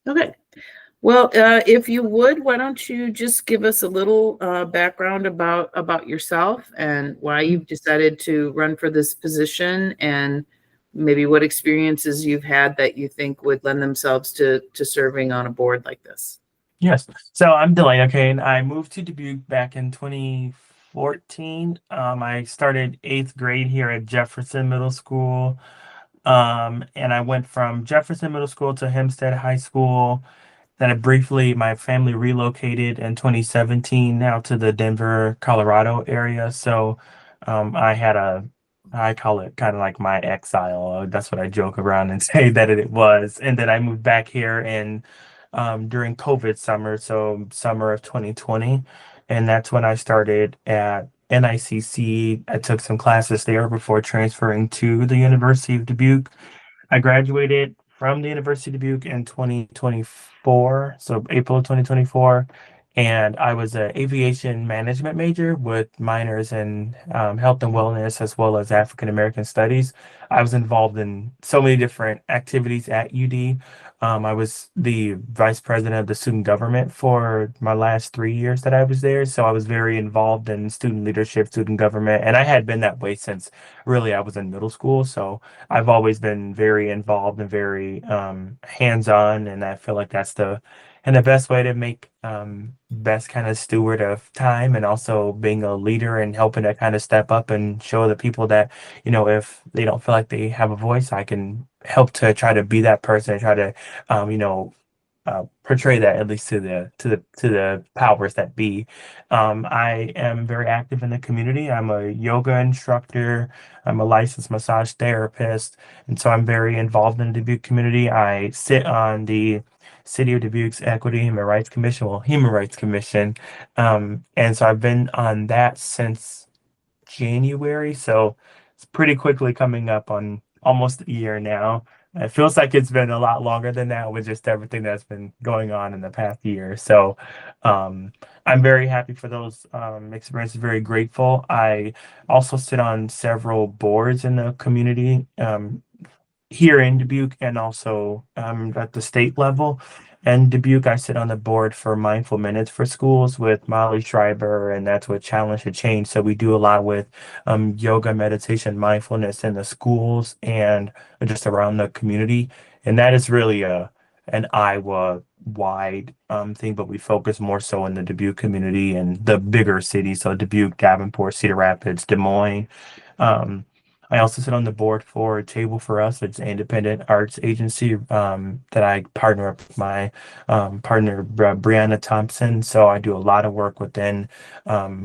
Okay. Well, if you would, why don't you just give us a little background about yourself and why Mhm. you've decided to run for this position, and maybe what experiences you've had that you think would lend themselves to serving on a board like this. Yes. So I'm DeLano, Cain. I moved to Dubuque back in 2014. I started eighth grade here at Jefferson Middle School. And I went from Jefferson Middle School to Hempstead High School. Then my family relocated in 2017 now to the Denver, Colorado area. So I had I call it kind of like my exile. That's what I joke around and say that it was. And then I moved back here in during COVID summer, so summer of 2020. And that's when I started at NICC. I took some classes there before transferring to the University of Dubuque. I graduated from the University of Dubuque in 2024, so April of 2024, and I was an aviation management major with minors in health and wellness as well as African American studies. I was involved in so many different activities at UD. I was the vice president of the student government for my last 3 years that I was there, so I was very involved in student leadership, student government, and I had been that way since really I was in middle school. So I've always been very involved and very hands-on, and I feel like that's the best way to make best kind of steward of time, and also being a leader and helping to kind of step up and show the people that, if they don't feel like they have a voice, I can help to try to be that person and try to um, you know portray that at least to the powers that be. I am very active in the community. I'm a yoga instructor. I'm a licensed massage therapist, and so I'm very involved in the Dubuque community. I sit on the City of Dubuque's Equity Human Rights Commission, well, Human Rights Commission, and so I've been on that since January, so it's pretty quickly coming up on almost a year now. It feels like it's been a lot longer than that with just everything that's been going on in the past year. So um, I'm very happy for those experiences, very grateful. I also sit on several boards in the community. Here in Dubuque and also at the state level. And Dubuque, I sit on the board for Mindful Minutes for Schools with Molly Schreiber, and that's what Challenge to Change. So we do a lot with yoga, meditation, mindfulness in the schools and just around the community. And that is really an Iowa wide thing, but we focus more so in the Dubuque community and the bigger cities. So Dubuque, Davenport, Cedar Rapids, Des Moines. Um, I also sit on the board for Table for Us. It's an independent arts agency that I partner up with my partner, Brianna Thompson. So I do a lot of work within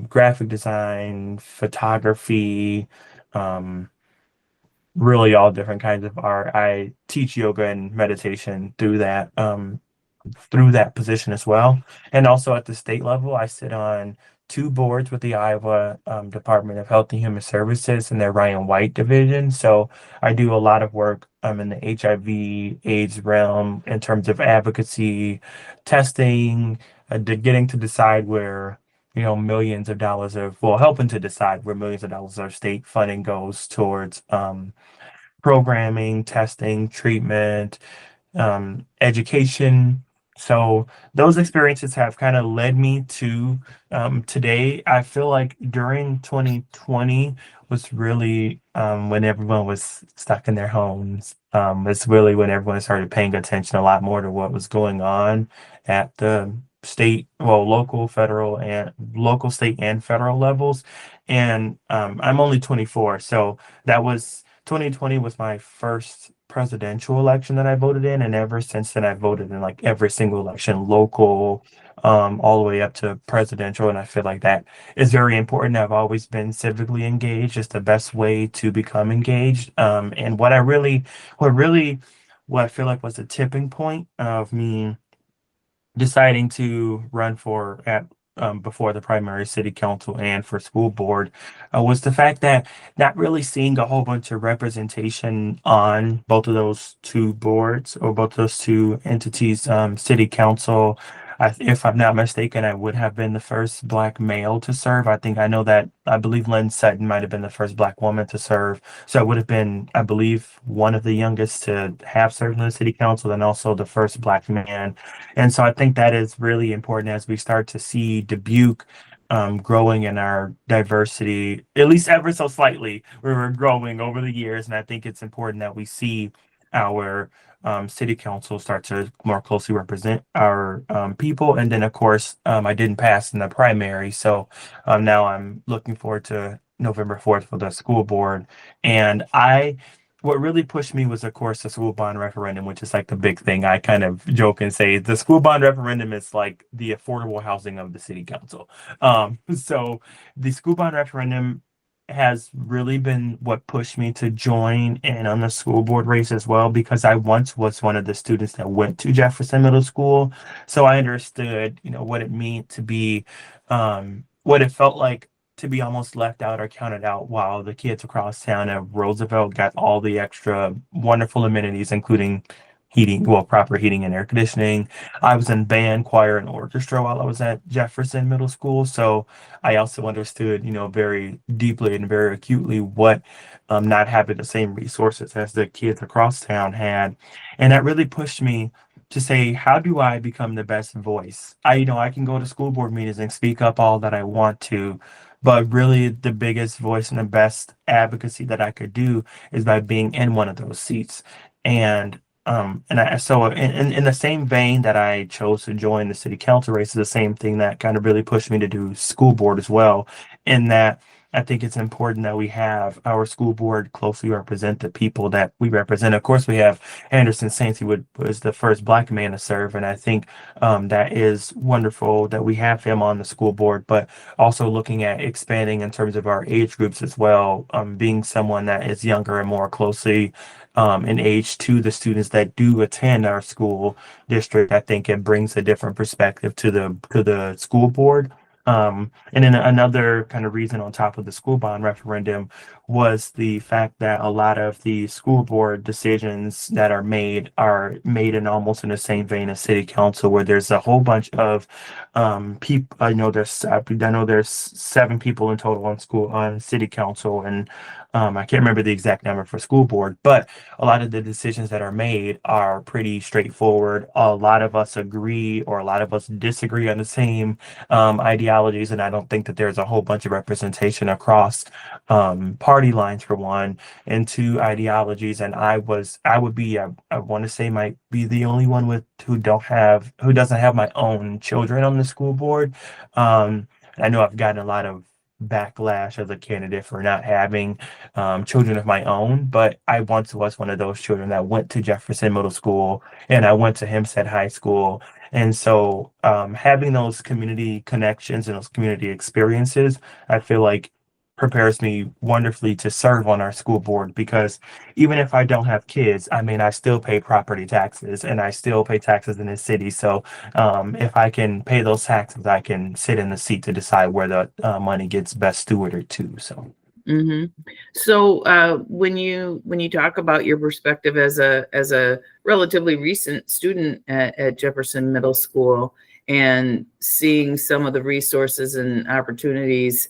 graphic design, photography, um, really all different kinds of art. I teach yoga and meditation through that position as well. And also at the state level, I sit on two boards with the Iowa Department of Health and Human Services and their Ryan White division. So I do a lot of work in the HIV/AIDS realm in terms of advocacy, testing, getting to decide where millions of dollars of, well, helping to decide where millions of dollars of state funding goes towards programming, testing, treatment, education. So those experiences have kind of led me to today. I feel like during 2020 was really when everyone was stuck in their homes. It's really when everyone started paying attention a lot more to what was going on at the state, well, local, state, and federal levels. And I'm only 24, so that was 2020 was my first presidential election that I voted in, and ever since then I've voted in like every single election, local, all the way up to presidential, and I feel like that is very important. I've always been civically engaged. It's the best way to become engaged. And what I feel like was the tipping point of me deciding to run for at before the primary city council and for school board was the fact that not really seeing a whole bunch of representation on both of those two boards or both those two entities, city council. If I'm not mistaken, I would have been the first Black male to serve. I know that I believe Lynn Sutton might have been the first Black woman to serve. So I would have been, I believe, one of the youngest to have served in the city council and also the first Black man. And so I think that is really important as we start to see Dubuque growing in our diversity, at least ever so slightly, where we're growing over the years. And I think it's important that we see our city council start to more closely represent our people. And then, of course, I didn't pass in the primary. So now I'm looking forward to November 4th for the school board. And what really pushed me was, of course, the school bond referendum, which is like the big thing. I kind of joke and say the school bond referendum is like the affordable housing of the city council. So the school bond referendum has really been what pushed me to join in on the school board race as well, because I once was one of the students that went to Jefferson Middle School. So I understood, what it meant to be, what it felt like to be almost left out or counted out while the kids across town at Roosevelt got all the extra wonderful amenities, including heating, well, proper heating and air conditioning. I was in band, choir, and orchestra while I was at Jefferson Middle School. So I also understood, very deeply and very acutely what not having the same resources as the kids across town had. And that really pushed me to say, how do I become the best voice? I can go to school board meetings and speak up all that I want to, but really the biggest voice and the best advocacy that I could do is by being in one of those seats. And in the same vein that I chose to join the city council race is the same thing that kind of really pushed me to do school board as well. In that I think it's important that we have our school board closely represent the people that we represent. Of course, we have Anderson Saints, who was the first Black man to serve, and I think that is wonderful that we have him on the school board. But also looking at expanding in terms of our age groups as well, being someone that is younger and more closely in age to the students that do attend our school district. I think it brings a different perspective to the school board. And then another kind of reason on top of the school bond referendum was the fact that a lot of the school board decisions that are made in almost in the same vein as city council, where there's a whole bunch of people. I know there's 7 people in total on city council, and I can't remember the exact number for school board, but a lot of the decisions that are made are pretty straightforward. A lot of us agree, or a lot of us disagree on the same ideologies, and I don't think that there's a whole bunch of representation across party lines for one, and two, ideologies. And I would be, I want to say, might be the only one who doesn't have my own children on the school board. I know I've gotten a lot of backlash as a candidate for not having children of my own, but I once was one of those children that went to Jefferson Middle School, and I went to Hempstead High School. And so having those community connections and those community experiences, I feel like prepares me wonderfully to serve on our school board, because even if I don't have kids, I mean, I still pay property taxes and I still pay taxes in the city. So if I can pay those taxes, I can sit in the seat to decide where the money gets best stewarded to. So. Mm-hmm. So when you talk about your perspective as a relatively recent student at Jefferson Middle School, and seeing some of the resources and opportunities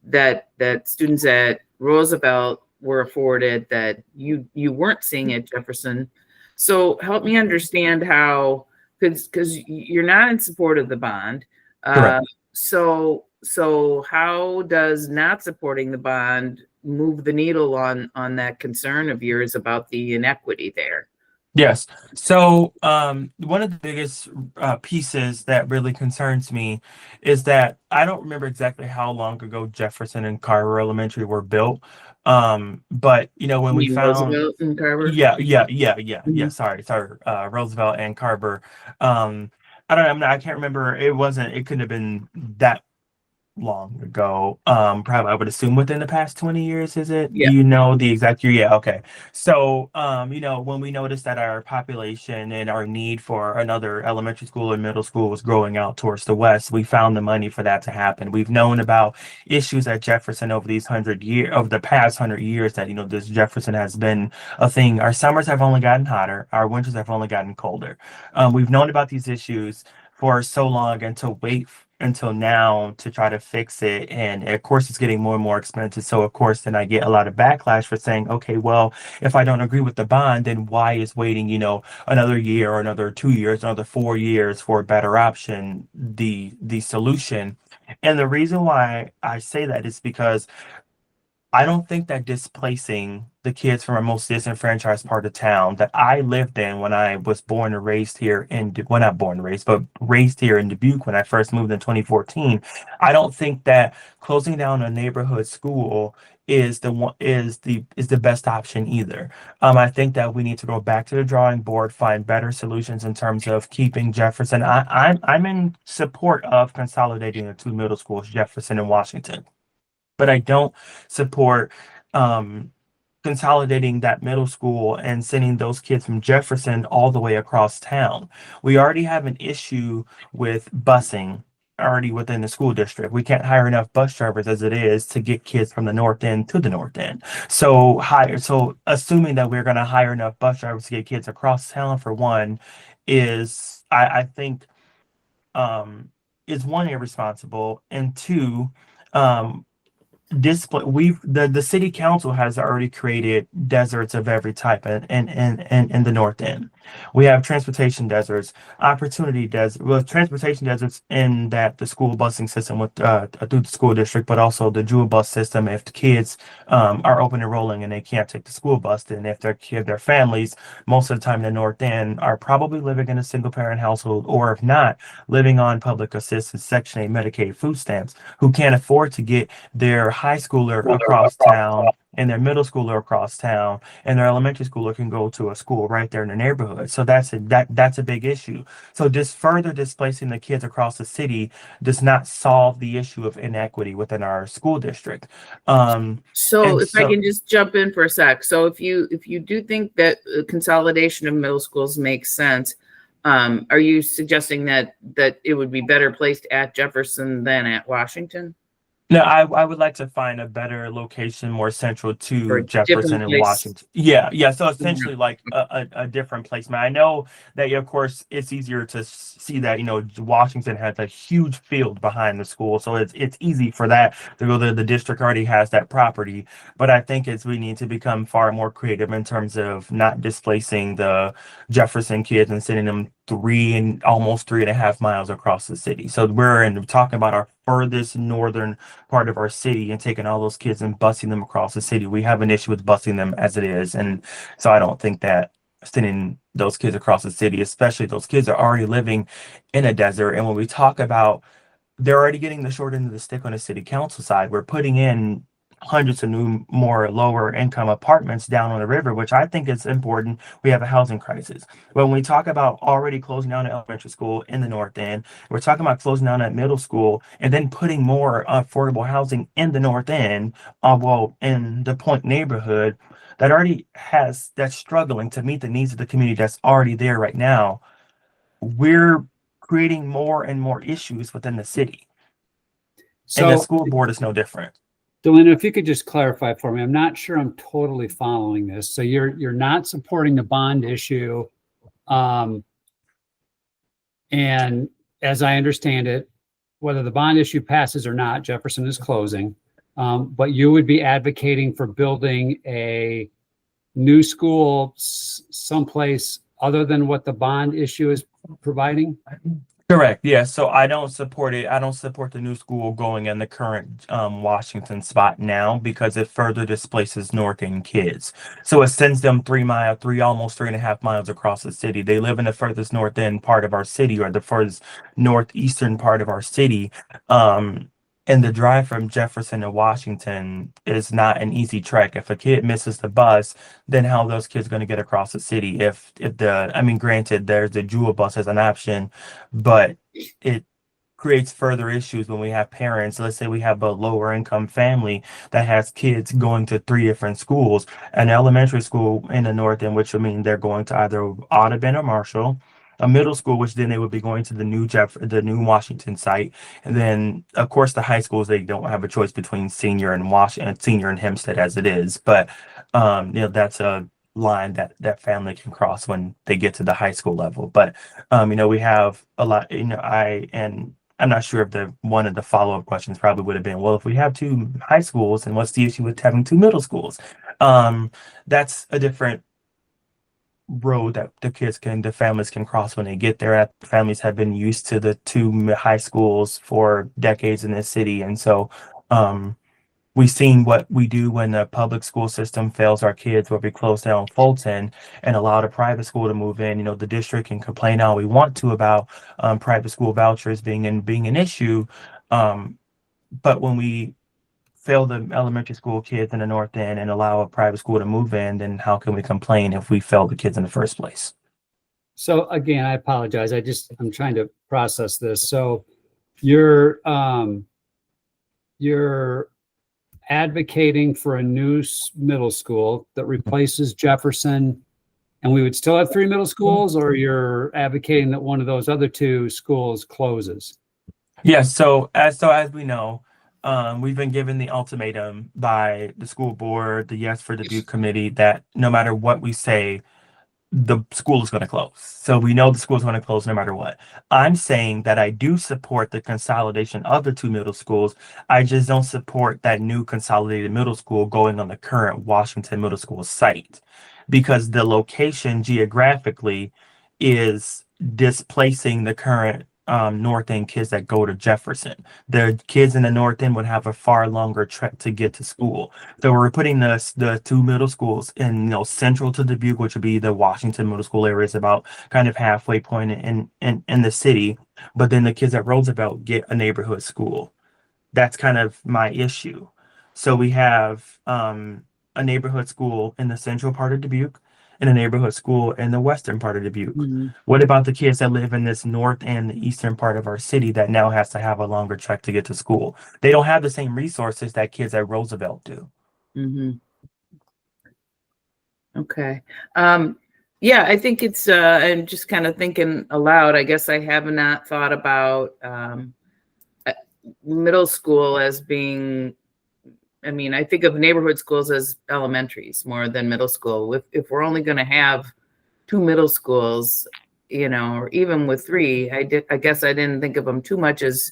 that students at Roosevelt were afforded that you weren't seeing at Jefferson, so help me understand how, because you're not in support of the bond. Correct. So how does not supporting the bond move the needle on that concern of yours about the inequity there? Yes. So one of the biggest pieces that really concerns me is that I don't remember exactly how long ago Jefferson and Carver Elementary were built. But when You we mean found, Roosevelt and Carver? yeah. Sorry. Roosevelt and Carver. I don't know. I can't remember. It couldn't have been that long ago. Probably I would assume within the past 20 years, is it? Yeah. Do you know the exact year? Yeah, okay. So when we noticed that our population and our need for another elementary school and middle school was growing out towards the west, we found the money for that to happen. We've known about issues at Jefferson over the past 100 years, that this Jefferson has been a thing. Our summers have only gotten hotter, our winters have only gotten colder. We've known about these issues for so long and to wait until now to try to fix it. And of course, it's getting more and more expensive. So, of course, then I get a lot of backlash for saying, okay, well, if I don't agree with the bond, then why is waiting, another year or another 2 years, another 4 years for a better option, the solution? And the reason why I say that is because I don't think that displacing the kids from a most disenfranchised part of town that I lived in when I was born and raised here well, not born and raised, but raised here in Dubuque when I first moved in 2014. I don't think that closing down a neighborhood school is the best option either. I think that we need to go back to the drawing board, find better solutions in terms of keeping Jefferson. I'm in support of consolidating the two middle schools, Jefferson and Washington, but I don't support um, consolidating that middle school and sending those kids from Jefferson all the way across town. We already have an issue with busing already within the school district. We can't hire enough bus drivers as it is to get kids from the north end to the north end. So assuming that we're going to hire enough bus drivers to get kids across town for one is I think is one, irresponsible, and two, um display the city council has already created deserts of every type in the north end. We have transportation deserts, opportunity desert, well, transportation deserts in that the school busing system with through the school district, but also the jewel bus system. If the kids are open enrolling and they can't take the school bus, then if their families most of the time in the north end are probably living in a single parent household, or if not, living on public assistance, Section 8 Medicaid food stamps, who can't afford to get their high schooler across town and their middle schooler across town, and their elementary schooler can go to a school right there in the neighborhood. So that's a big issue. So just further displacing the kids across the city does not solve the issue of inequity within our school district. So And if I so can just jump in for a sec. So if you do think that consolidation of middle schools makes sense, are you suggesting that it would be better placed at Jefferson than at Washington, no, I would like to find a better location more central or to a Jefferson different and place? Washington. Yeah, yeah. So essentially, like a different placement. I know that, yeah, of course, it's easier to see that, Washington has a huge field behind the school, so it's easy for that to go there. The district already has that property, but I think we need to become far more creative in terms of not displacing the Jefferson kids and sending them almost 3.5 miles across the city. So we're talking about our furthest northern part of our city and taking all those kids and busing them across the city. We have an issue with busing them as it is. And so I don't think that sending those kids across the city, especially those kids are already living in a desert. And when we talk about they're already getting the short end of the stick on the city council side, we're putting in hundreds of new, more lower income apartments down on the river, which I think is important. We have a housing crisis. When we talk about already closing down an elementary school in the north end, we're talking about closing down that middle school and then putting more affordable housing in the north end, in the Point neighborhood that's struggling to meet the needs of the community that's already there right now. We're creating more and more issues within the city, and the So, school board is no different. DeLano, if you could just clarify for me, I'm not sure I'm totally following this. So you're not supporting the bond issue, and as I understand it, whether the bond issue passes or not, Jefferson is closing. But you would be advocating for building a new school someplace other than what the bond issue is providing? Correct. Yeah. So I don't support it. I don't support the new school going in the current Washington spot now because it further displaces North End kids. So it sends them almost 3.5 miles across the city. They live in the furthest North End part of our city, or the furthest northeastern part of our city. And the drive from Jefferson to Washington is not an easy trek. If a kid misses the bus, then how are those kids going to get across the city? I mean, granted, there's the Jewel bus as an option, but it creates further issues when we have parents. Let's say we have a lower income family that has kids going to three different schools, an elementary school in the north end, which would mean they're going to either Audubon or Marshall, a middle school, which then they would be going to the new Washington site, and then of course the high schools, they don't have a choice between Senior and Hempstead as it is. But that's a line that family can cross when they get to the high school level. But we have a lot, I'm not sure if one of the follow-up questions probably would have been, well, if we have two high schools, and what's the issue with having two middle schools? That's a different road that the families can cross when they get there. Families have been used to the two high schools for decades in this city, and so we've seen what we do when the public school system fails our kids, where we close down Fulton and allow the private school to move in. The district can complain all we want to about private school vouchers being an issue, but when we fail the elementary school kids in the North End and allow a private school to move in, then how can we complain if we fail the kids in the first place? So again, I apologize. I'm trying to process this. So you're advocating for a new middle school that replaces Jefferson, and we would still have three middle schools, or you're advocating that one of those other two schools closes? Yes. So as we know, we've been given the ultimatum by the school board, the Yes for Dubuque committee, that no matter what we say, the school is going to close. So we know the school is going to close no matter what. I'm saying that I do support the consolidation of the two middle schools. I just don't support that new consolidated middle school going on the current Washington Middle School site, because the location geographically is displacing the current North End kids that go to Jefferson. The kids in the North End would have a far longer trek to get to school. So we're putting the two middle schools in, central to Dubuque, which would be the Washington Middle School area, is about kind of halfway point in the city. But then the kids at Roosevelt get a neighborhood school. That's kind of my issue. So we have a neighborhood school in the central part of Dubuque and a neighborhood school in the western part of Dubuque. Mm-hmm. What about the kids that live in this north and the eastern part of our city that now has to have a longer trek to get to school? They don't have the same resources that kids at Roosevelt do. Mm-hmm. Okay. Yeah, I think it's, I'm just kind of thinking aloud. I guess I have not thought about middle school as being, I think of neighborhood schools as elementaries more than middle school. If we're only going to have two middle schools, or even with three, I guess I didn't think of them too much as,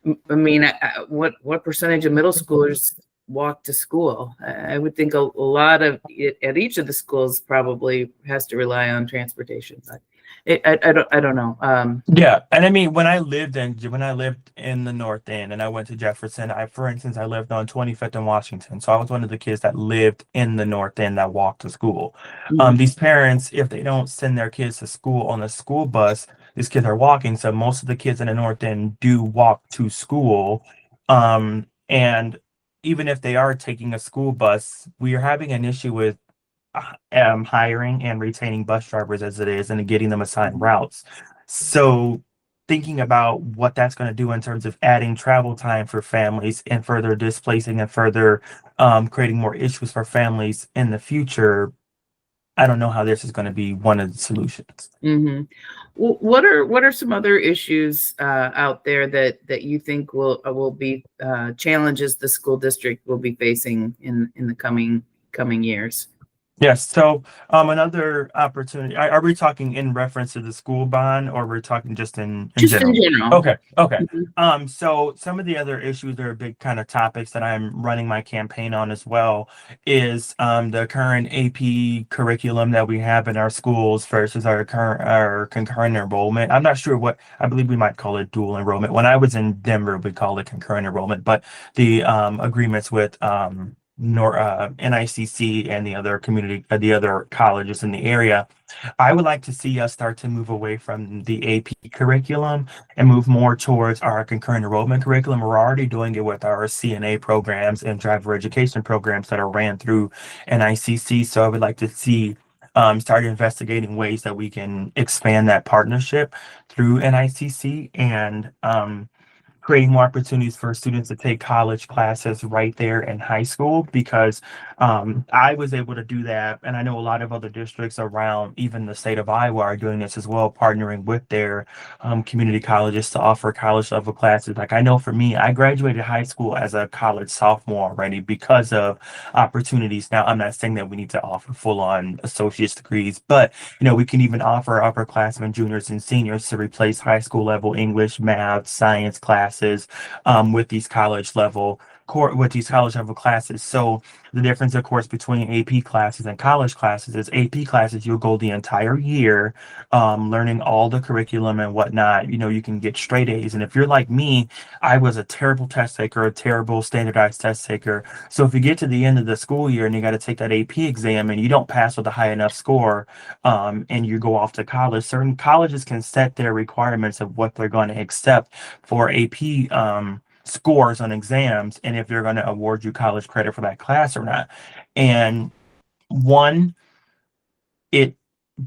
what percentage of middle schoolers walk to school? I would think a lot of it at each of the schools probably has to rely on transportation, but I don't know. Yeah, and when I lived in the North End and I went to Jefferson, for instance, I lived on 25th and Washington, so I was one of the kids that lived in the North End that walked to school. Mm-hmm. These parents, if they don't send their kids to school on a school bus, these kids are walking. So most of the kids in the North End do walk to school, and even if they are taking a school bus, we are having an issue with hiring and retaining bus drivers as it is, and getting them assigned routes. So thinking about what that's going to do in terms of adding travel time for families and further displacing and further creating more issues for families in the future, I don't know how this is going to be one of the solutions. Mm-hmm. Well, what are some other issues out there that you think will be challenges the school district will be facing in the coming years? Yes. So another opportunity. Are we talking in reference to the school bond, or we're talking just in general? In general. Okay. Mm-hmm. So some of the other issues that are big kind of topics that I'm running my campaign on as well is the current AP curriculum that we have in our schools versus our concurrent enrollment. I'm not sure I believe we might call it dual enrollment. When I was in Denver, we called it concurrent enrollment, but the agreements with NICC and the other colleges in the area, I would like to see us start to move away from the AP curriculum and move more towards our concurrent enrollment curriculum. We're already doing it with our CNA programs and driver education programs that are ran through NICC. So I would like to see start investigating ways that we can expand that partnership through NICC and creating more opportunities for students to take college classes right there in high school, because I was able to do that. And I know a lot of other districts around even the state of Iowa are doing this as well, partnering with their community colleges to offer college level classes. Like I know for me, I graduated high school as a college sophomore already because of opportunities. Now, I'm not saying that we need to offer full on associate's degrees, but we can even offer upperclassmen, juniors, and seniors to replace high school level English, math, science classes with these college level classes. So the difference, of course, between AP classes and college classes is AP classes, you'll go the entire year learning all the curriculum and whatnot. You can get straight A's. And if you're like me, I was a terrible test taker, a terrible standardized test taker. So if you get to the end of the school year and you got to take that AP exam and you don't pass with a high enough score, and you go off to college, certain colleges can set their requirements of what they're going to accept for AP scores on exams, and if they're going to award you college credit for that class or not. And one, it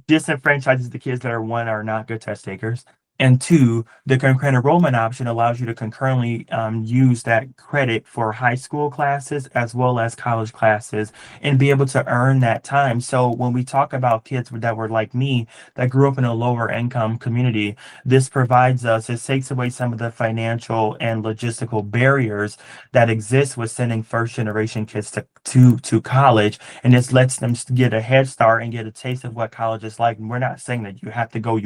disenfranchises the kids that are not good test takers. And two, the concurrent enrollment option allows you to concurrently use that credit for high school classes as well as college classes and be able to earn that time. So when we talk about kids that were like me, that grew up in a lower income community, it takes away some of the financial and logistical barriers that exist with sending first generation kids to college, and this lets them get a head start and get a taste of what college is like. And we're not saying that you have to go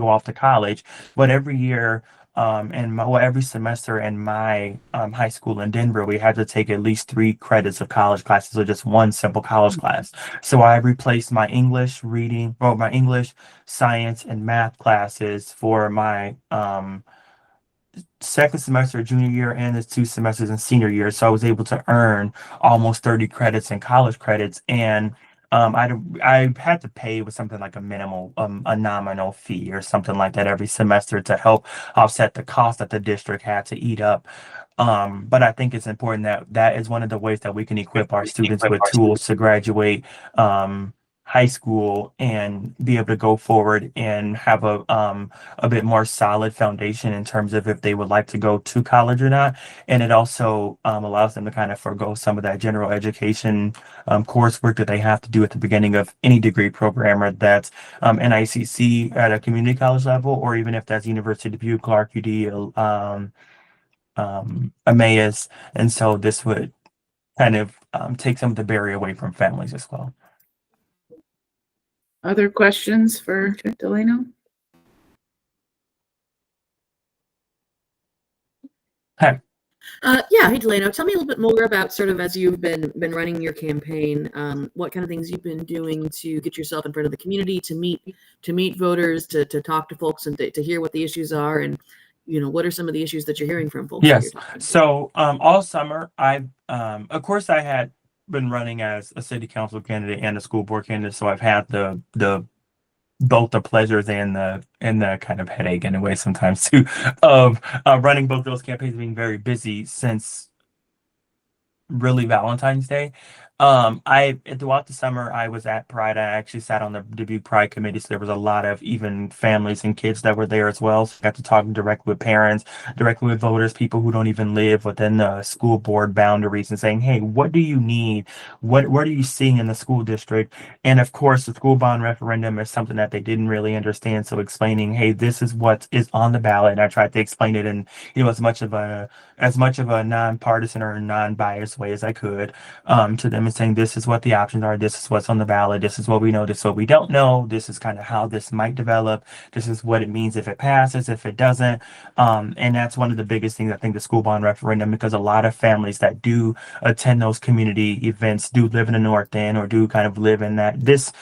off to college, but every year, every semester in my high school in Denver, we had to take at least 3 credits of college classes, or just one simple college class. So I replaced my English, science, and math classes for my second semester junior year and the 2 semesters in senior year. So I was able to earn almost 30 credits in college credits. And I had to pay with something like a nominal fee or something like that every semester to help offset the cost that the district had to eat up. But I think it's important that is one of the ways that we can equip our students with tools to graduate high school and be able to go forward and have a bit more solid foundation in terms of if they would like to go to college or not. And it also allows them to kind of forego some of that general education coursework that they have to do at the beginning of any degree program, or that's NICC at a community college level, or even if that's University of Dubuque, Clark, UD, Emmaus. And so this would kind of take some of the barrier away from families as well. Other questions for DeLano? Hi. Yeah, hey DeLano, tell me a little bit more about sort of as you've been running your campaign, what kind of things you've been doing to get yourself in front of the community, to meet voters, to talk to folks, and to hear what the issues are, and what are some of the issues that you're hearing from folks? Yes. So all summer, of course, I had been running as a city council candidate and a school board candidate, so I've had the both the pleasures and the kind of headache in a way sometimes too of running both those campaigns, being very busy since really Valentine's Day. Throughout the summer I was at Pride. I actually sat on the Dubuque Pride committee, so there was a lot of even families and kids that were there as well. So I got to talk directly with parents, directly with voters, people who don't even live within the school board boundaries, and saying, hey, what do you need? What are you seeing in the school district? And of course, the school bond referendum is something that they didn't really understand. So explaining, hey, this is what is on the ballot, and I tried to explain it in as much of a nonpartisan or non-biased way as I could to them, and saying, this is what the options are, this is what's on the ballot, this is what we know, this is what we don't know, this is kind of how this might develop, this is what it means if it passes, if it doesn't. And that's one of the biggest things, I think, the school bond referendum, because a lot of families that do attend those community events do live in the North End, or do kind of live in that. This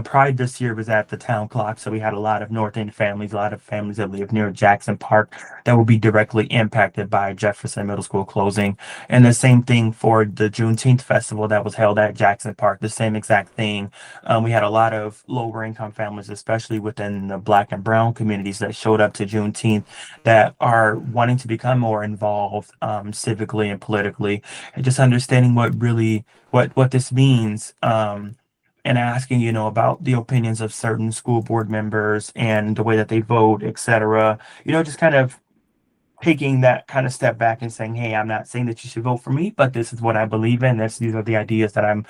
Pride this year was at the town clock, so we had a lot of North End families, a lot of families that live near Jackson Park that will be directly impacted by Jefferson Middle School closing. And the same thing for the Juneteenth festival that was held at Jackson Park, the same exact thing. We had a lot of lower income families, especially within the Black and Brown communities, that showed up to Juneteenth, that are wanting to become more involved civically and politically, and just understanding what this means. And asking, about the opinions of certain school board members and the way that they vote, etc. Just kind of taking that kind of step back and saying, hey, I'm not saying that you should vote for me, but this is what I believe in. These are the ideas that I'm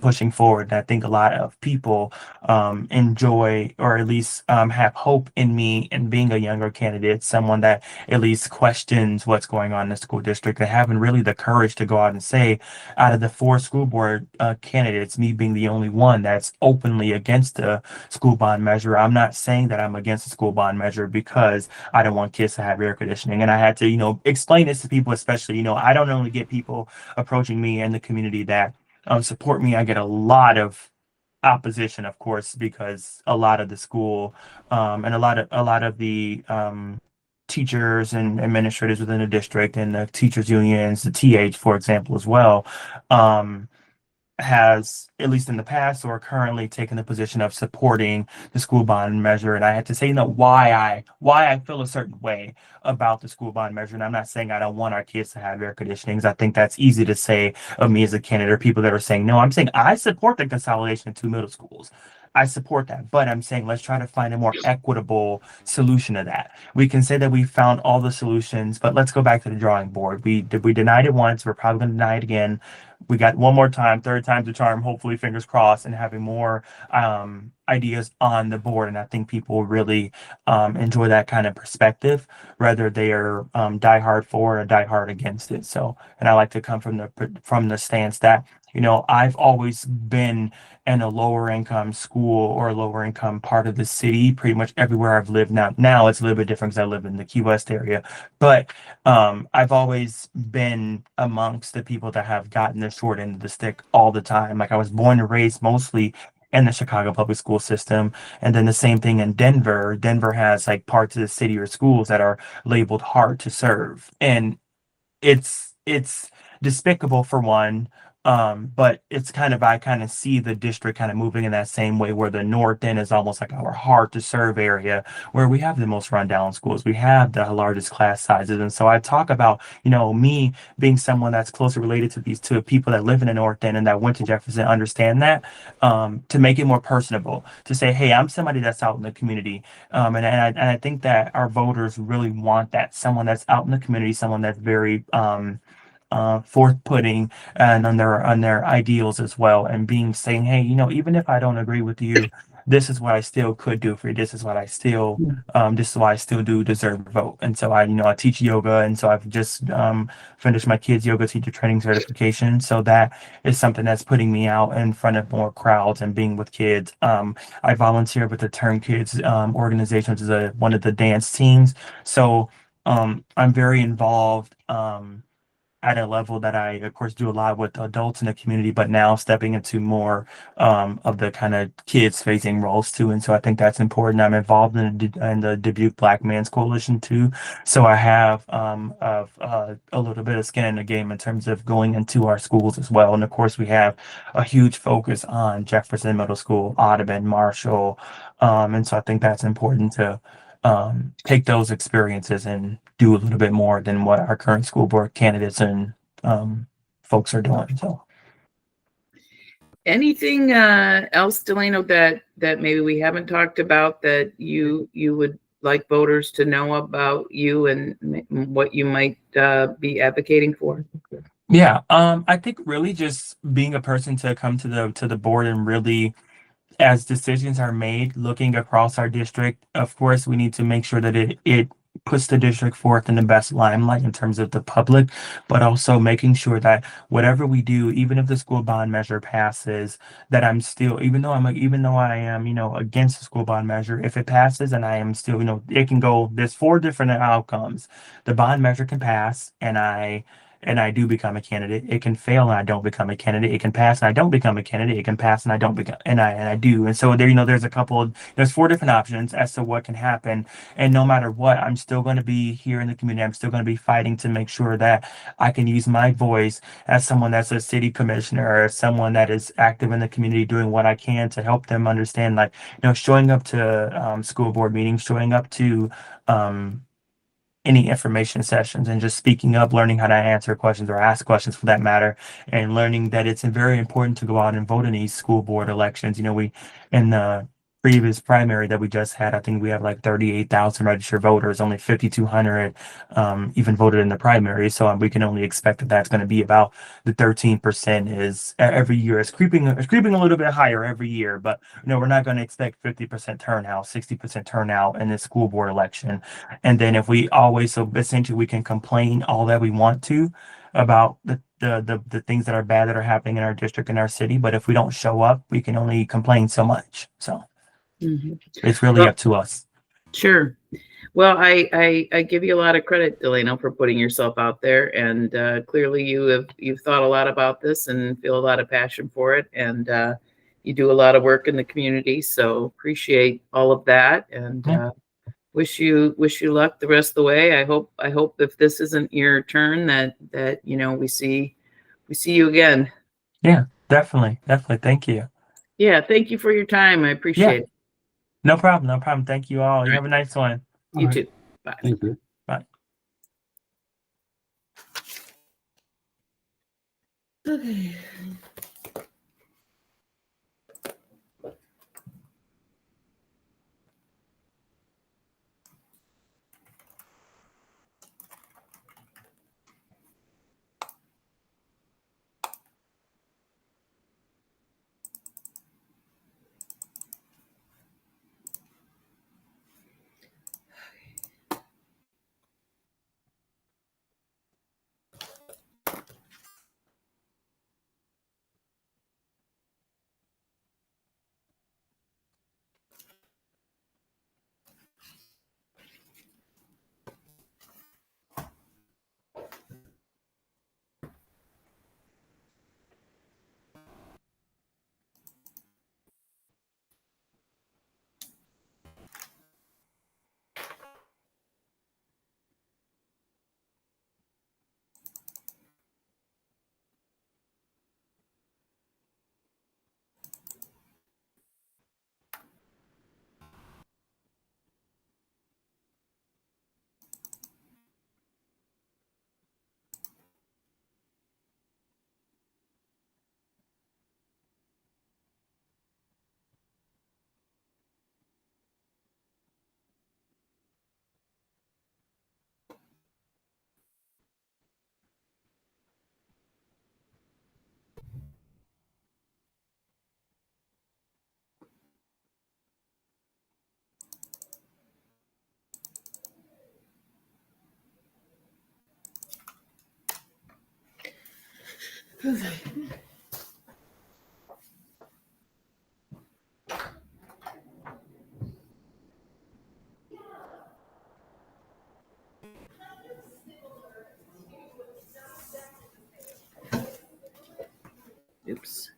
pushing forward. And I think a lot of people enjoy, or at least have hope in me and being a younger candidate, someone that at least questions what's going on in the school district, and having really the courage to go out and say, out of the 4 school board candidates, me being the only one that's openly against the school bond measure. I'm not saying that I'm against the school bond measure because I don't want kids to have air conditioning. And I had to, explain this to people, especially, I don't only get people approaching me in the community that support me. I get a lot of opposition, of course, because a lot of the school and a lot of the teachers and administrators within the district and the teachers unions, the TH, for example, as well, has, at least in the past or currently, taken the position of supporting the school bond measure. And I had to say, why I feel a certain way about the school bond measure. And I'm not saying I don't want our kids to have air conditionings. I think that's easy to say of me as a candidate, or people that are saying no. I'm saying I support the consolidation of 2 middle schools. I support that, but I'm saying let's try to find a more equitable solution to that. We can say that we found all the solutions, but let's go back to the drawing board. We denied it once. We're probably going to deny it again. We got one more time, third time's the charm, hopefully, fingers crossed, and having more ideas on the board. And I think people really enjoy that kind of perspective, whether they are diehard for or diehard against it. So, and I like to come from the stance that, I've always been in a lower income school or a lower income part of the city, pretty much everywhere I've lived. Now it's a little bit different because I live in the Key West area, but I've always been amongst the people that have gotten the short end of the stick all the time. Like, I was born and raised mostly in the Chicago public school system. And then the same thing in Denver. Denver has like parts of the city or schools that are labeled hard to serve. And it's despicable, for one. But I kind of see the district kind of moving in that same way, where the north end is almost like our hard to serve area, where we have the most rundown schools, we have the largest class sizes. And so I talk about, me being someone that's closely related to people that live in the north end and that went to Jefferson, understand that, to make it more personable, to say, hey, I'm somebody that's out in the community. And I think that our voters really want that, someone that's out in the community, someone that's very forth-putting and on their ideals as well, and saying, hey, even if I don't agree with you, this is what I still could do for you. This is why I still do deserve a vote. And so I teach yoga, and so I've just finished my kids yoga teacher training certification. So that is something that's putting me out in front of more crowds and being with kids. I volunteer with the Turn Kids organization, which is one of the dance teams. So I'm very involved at a level that I, of course, do a lot with adults in the community, but now stepping into more of the kind of kids facing roles too. And so I think that's important. I'm involved in the Dubuque Black Men's Coalition too. So I have a little bit of skin in the game in terms of going into our schools as well. And of course, we have a huge focus on Jefferson Middle School, Audubon, Marshall. And so I think that's important to take those experiences and do a little bit more than what our current school board candidates and folks are doing. So, anything else, DeLano, that maybe we haven't talked about that you would like voters to know about you and what you might be advocating for? Yeah, I think really just being a person to come to the board and really, as decisions are made, looking across our district, of course, we need to make sure that it puts the district forth in the best limelight in terms of the public, but also making sure that whatever we do, even if the school bond measure passes, that I'm still, even though I am, against the school bond measure, if it passes and I am still, it can go, there's 4 different outcomes. The bond measure can pass and I do become a candidate. It can fail and I don't become a candidate. It can pass and I don't become a candidate. It can pass and I don't become, and I do. And so there, there's 4 different options as to what can happen. And no matter what, I'm still going to be here in the community. I'm still going to be fighting to make sure that I can use my voice as someone that's a city commissioner or someone that is active in the community, doing what I can to help them understand, like, showing up to school board meetings, showing up to any information sessions, and just speaking up, learning how to answer questions or ask questions for that matter, and learning that it's very important to go out and vote in these school board elections. We, in the previous primary that we just had, I think we have like 38,000 registered voters, only 5,200 even voted in the primary. So we can only expect that that's going to be about the 13% is every year. It's creeping a little bit higher every year, but we're not going to expect 50% turnout, 60% turnout in the school board election. And then if we always, so essentially we can complain all that we want to about the things that are bad that are happening in our district and our city, but if we don't show up, we can only complain so much. So it's really up to us. Sure. Well, I give you a lot of credit, DeLano, for putting yourself out there, and clearly you've thought a lot about this and feel a lot of passion for it, and you do a lot of work in the community. So appreciate all of that, and wish you luck the rest of the way. I hope if this isn't your turn that we see you again. Yeah, definitely. Thank you. Yeah, thank you for your time. I appreciate it. No problem. Thank you all. You have a nice one. You All too. Bye. Thank you. Bye. Okay. Oops.